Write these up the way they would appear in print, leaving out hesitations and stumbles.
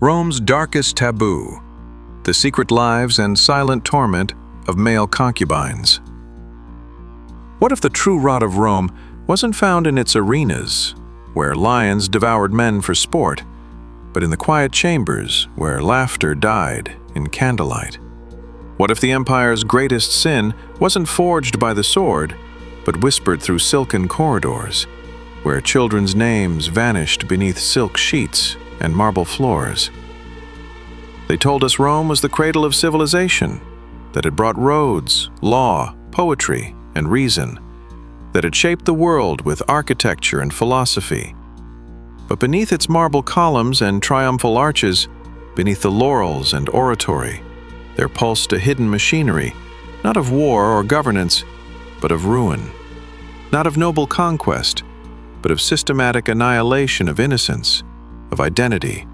Rome's darkest taboo, the secret lives and silent torment of male concubines. What if the true rot of Rome wasn't found in its arenas, where lions devoured men for sport, but in the quiet chambers where laughter died in candlelight? What if the empire's greatest sin wasn't forged by the sword, but whispered through silken corridors, where children's names vanished beneath silk sheets and marble floors? They told us Rome was the cradle of civilization, that it brought roads, law, poetry, and reason, that it shaped the world with architecture and philosophy. But beneath its marble columns and triumphal arches, beneath the laurels and oratory, there pulsed a hidden machinery, not of war or governance, but of ruin. Not of noble conquest, but of systematic annihilation of innocence, of identity,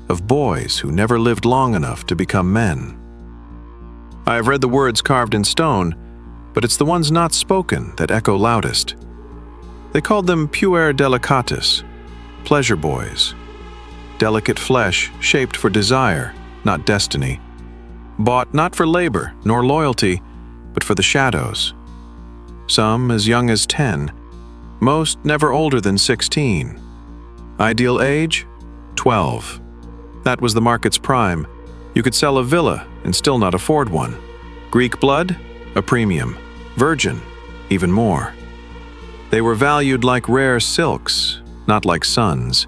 of boys who never lived long enough to become men. I have read the words carved in stone, but it's the ones not spoken that echo loudest. They called them puer delicatus, pleasure boys. Delicate flesh shaped for desire, not destiny. Bought not for labor nor loyalty, but for the shadows. Some as young as 10, most never older than 16. Ideal age? 12. That was the market's prime. You could sell a villa and still not afford one. Greek blood? A premium. Virgin? Even more. They were valued like rare silks, not like sons.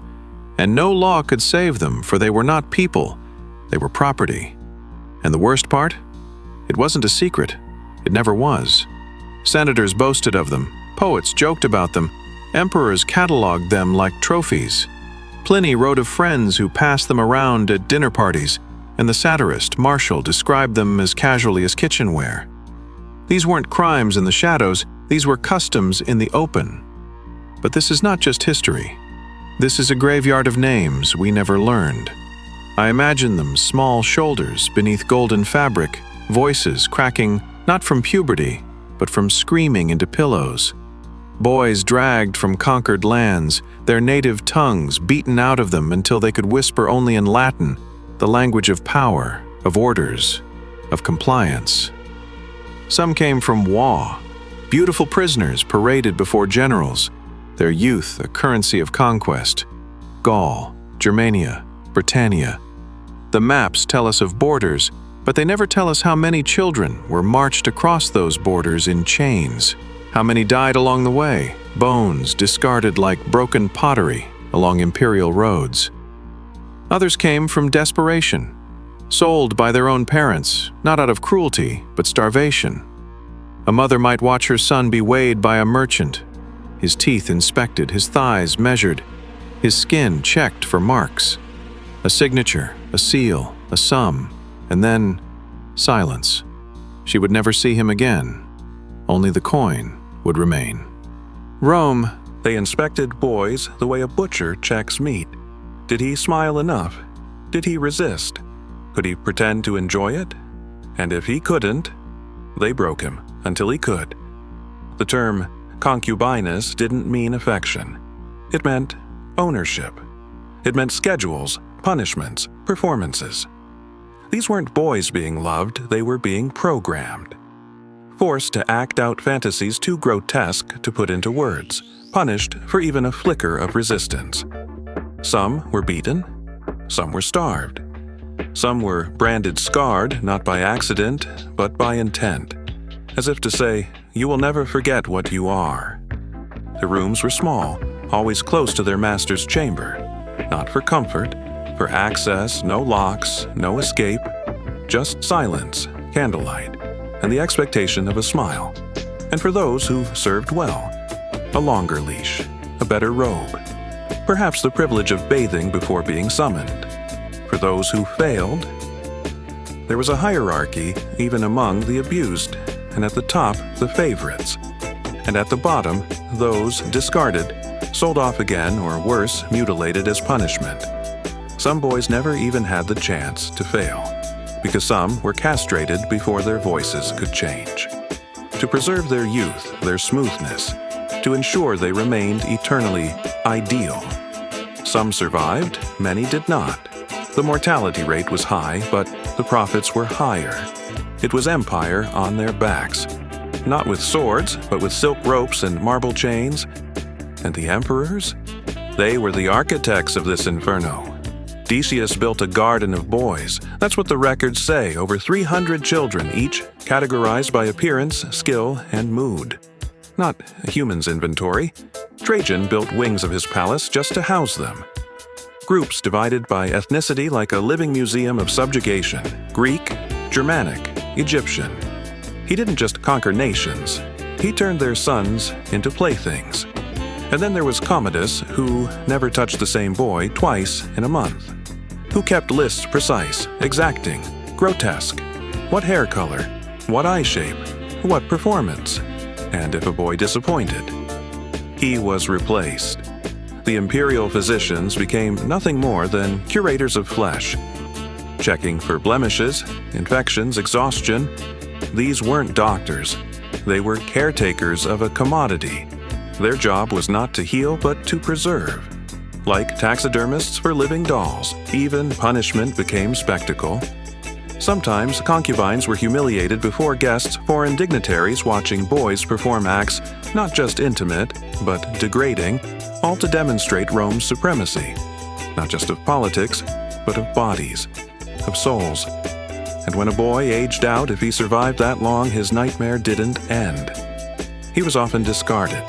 And no law could save them, for they were not people. They were property. And the worst part? It wasn't a secret. It never was. Senators boasted of them. Poets joked about them. Emperors catalogued them like trophies. Pliny wrote of friends who passed them around at dinner parties, and the satirist Martial described them as casually as kitchenware. These weren't crimes in the shadows, these were customs in the open. But this is not just history. This is a graveyard of names we never learned. I imagine them small shoulders beneath golden fabric, voices cracking not from puberty, but from screaming into pillows. Boys dragged from conquered lands, their native tongues beaten out of them until they could whisper only in Latin, the language of power, of orders, of compliance. Some came from war, beautiful prisoners paraded before generals, their youth a currency of conquest. Gaul, Germania, Britannia. The maps tell us of borders, but they never tell us how many children were marched across those borders in chains. How many died along the way, bones discarded like broken pottery along imperial roads. Others came from desperation, sold by their own parents, not out of cruelty, but starvation. A mother might watch her son be weighed by a merchant, his teeth inspected, his thighs measured, his skin checked for marks. A signature, a seal, a sum, and then silence. She would never see him again. Only the coin would remain. Rome, They inspected boys the way a butcher checks meat. Did he smile enough? Did he resist? Could he pretend to enjoy it? And if he couldn't, they broke him until he could. The term concubines didn't mean affection. It meant ownership. It meant schedules, punishments, performances. These weren't boys being loved, they were being programmed. Forced to act out fantasies too grotesque to put into words, punished for even a flicker of resistance. Some were beaten, some were starved. Some were branded scarred, not by accident, but by intent, as if to say, you will never forget what you are. The rooms were small, always close to their master's chamber, not for comfort, for access, no locks, no escape, just silence, candlelight, and the expectation of a smile. And for those who served well, a longer leash, a better robe, perhaps the privilege of bathing before being summoned. For those who failed, there was a hierarchy even among the abused, and at the top, the favorites, and at the bottom, those discarded, sold off again, or worse, mutilated as punishment. Some boys never even had the chance to fail, because some were castrated before their voices could change. To preserve their youth, their smoothness, to ensure they remained eternally ideal. Some survived, many did not. The mortality rate was high, but the profits were higher. It was empire on their backs. Not with swords, but with silk ropes and marble chains. And the emperors? They were the architects of this inferno. Decius built a garden of boys. That's what the records say, over 300 children, each categorized by appearance, skill, and mood. Not a human's inventory. Trajan built wings of his palace just to house them. Groups divided by ethnicity like a living museum of subjugation: Greek, Germanic, Egyptian. He didn't just conquer nations, he turned their sons into playthings. And then there was Commodus, who never touched the same boy twice in a month. Who kept lists precise, exacting, grotesque. What hair color? What eye shape? What performance? And if a boy disappointed, he was replaced. The imperial physicians became nothing more than curators of flesh. Checking for blemishes, infections, exhaustion. These weren't doctors. They were caretakers of a commodity. Their job was not to heal, but to preserve. Like taxidermists for living dolls, even punishment became spectacle. Sometimes concubines were humiliated before guests, foreign dignitaries watching boys perform acts not just intimate, but degrading, all to demonstrate Rome's supremacy, not just of politics, but of bodies, of souls. And when a boy aged out, if he survived that long, his nightmare didn't end. He was often discarded,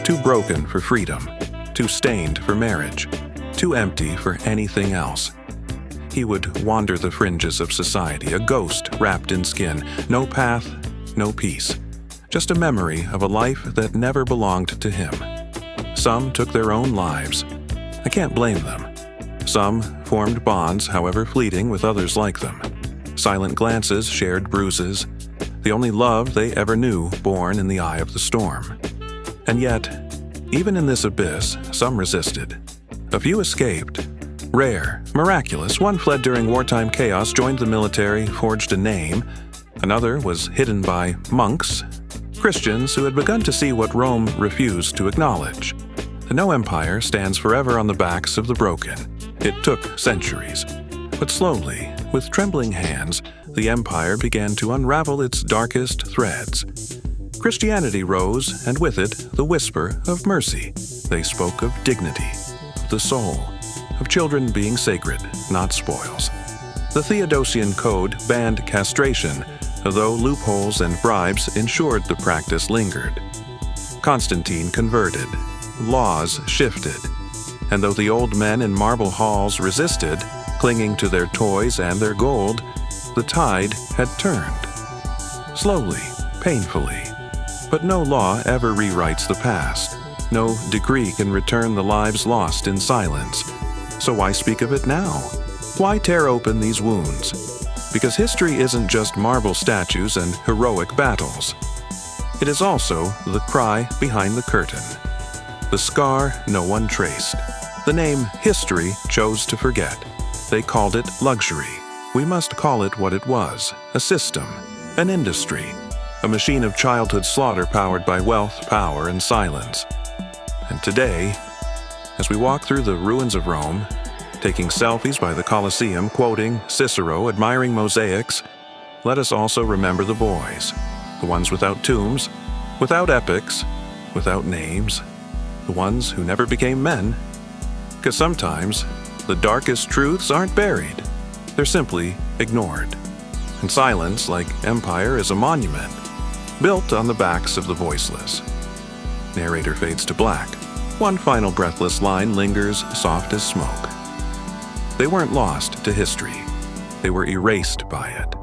too broken for freedom, too stained for marriage, too empty for anything else. He would wander the fringes of society, a ghost wrapped in skin, no path, no peace, just a memory of a life that never belonged to him. Some took their own lives. I can't blame them. Some formed bonds, however fleeting, with others like them. Silent glances, shared bruises, the only love they ever knew born in the eye of the storm. And yet, even in this abyss, some resisted. A few escaped. Rare, miraculous, one fled during wartime chaos, joined the military, forged a name. Another was hidden by monks, Christians who had begun to see what Rome refused to acknowledge. The No Empire stands forever on the backs of the broken. It took centuries. But slowly, with trembling hands, the empire began to unravel its darkest threads. Christianity rose, and with it, the whisper of mercy. They spoke of dignity, of the soul, of children being sacred, not spoils. The Theodosian Code banned castration, though loopholes and bribes ensured the practice lingered. Constantine converted. Laws shifted. And though the old men in marble halls resisted, clinging to their toys and their gold, the tide had turned. Slowly, painfully. But no law ever rewrites the past. No decree can return the lives lost in silence. So why speak of it now? Why tear open these wounds? Because history isn't just marble statues and heroic battles. It is also the cry behind the curtain. The scar no one traced. The name history chose to forget. They called it luxury. We must call it what it was: a system, an industry, a machine of childhood slaughter powered by wealth, power, and silence. And today, as we walk through the ruins of Rome, taking selfies by the Colosseum, quoting Cicero, admiring mosaics, let us also remember the boys, the ones without tombs, without epics, without names, the ones who never became men. Because sometimes, the darkest truths aren't buried, they're simply ignored. And silence, like empire, is a monument, built on the backs of the voiceless. Narrator fades to black. One final breathless line lingers, soft as smoke. They weren't lost to history. They were erased by it.